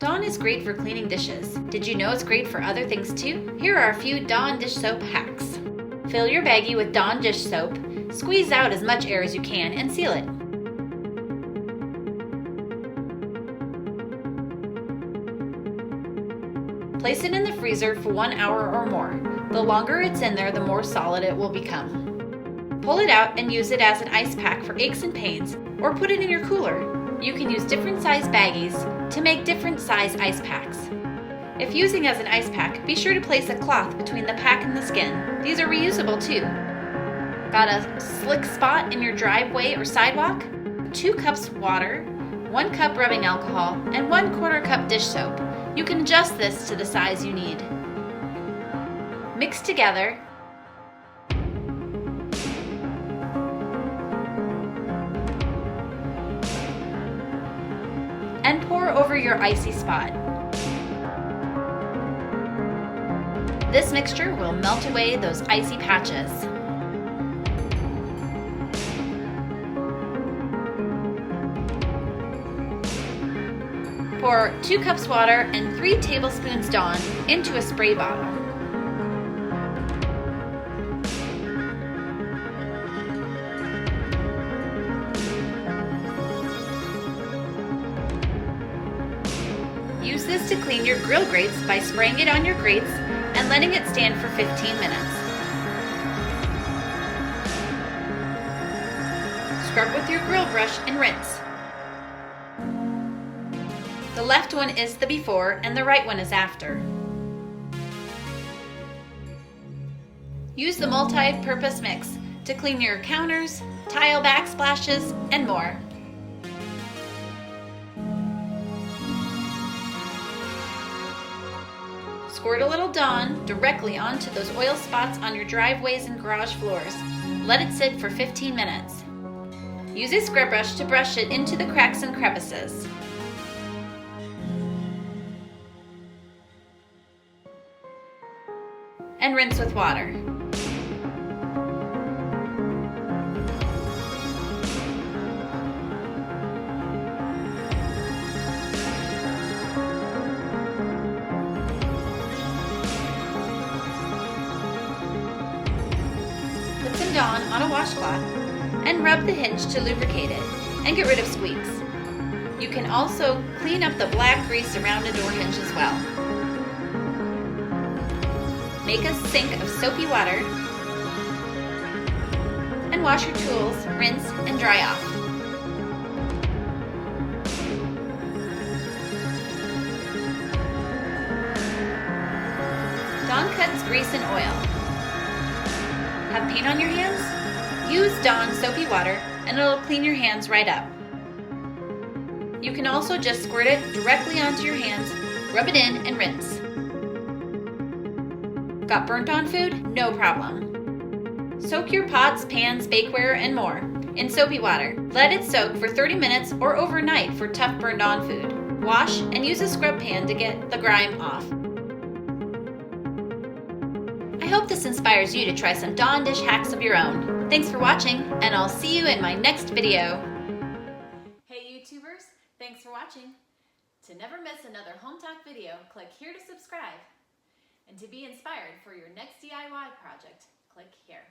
Dawn is great for cleaning dishes. Did you know it's great for other things too? Here are a few Dawn dish soap hacks. Fill your baggie with Dawn dish soap, squeeze out as much air as you can, and seal it. Place it in the freezer for 1 hour or more. The longer it's in there, the more solid it will become. Pull it out and use it as an ice pack for aches and pains, or put it in your cooler. You can use different size baggies to make different size ice packs. If using as an ice pack, be sure to place a cloth between the pack and the skin. These are reusable too. Got a slick spot in your driveway or sidewalk? 2 cups water, 1 cup rubbing alcohol, and 1/4 cup dish soap. You can adjust this to the size you need. Mix together. And pour over your icy spot. This mixture will melt away those icy patches. Pour 2 cups water and 3 tablespoons Dawn into a spray bottle. Use this to clean your grill grates by spraying it on your grates and letting it stand for 15 minutes. Scrub with your grill brush and rinse. The left one is the before and the right one is after. Use the multi-purpose mix to clean your counters, tile backsplashes, and more. Squirt a little Dawn directly onto those oil spots on your driveways and garage floors. Let it sit for 15 minutes. Use a scrub brush to brush it into the cracks and crevices. And rinse with water. Put some Dawn on a washcloth and rub the hinge to lubricate it and get rid of squeaks. You can also clean up the black grease around a door hinge as well. Make a sink of soapy water and wash your tools, rinse, and dry off. Dawn cuts grease and oil. Have paint on your hands? Use Dawn soapy water and it'll clean your hands right up. You can also just squirt it directly onto your hands, rub it in, and rinse. Got burnt on food? No problem. Soak your pots, pans, bakeware, and more in soapy water. Let it soak for 30 minutes or overnight for tough burned on food. Wash and use a scrub pan to get the grime off. I hope this inspires you to try some Dawn dish hacks of your own. Thanks for watching, and I'll see you in my next video. Hey YouTubers, thanks for watching. To never miss another Hometalk video, click here to subscribe. And to be inspired for your next DIY project, click here.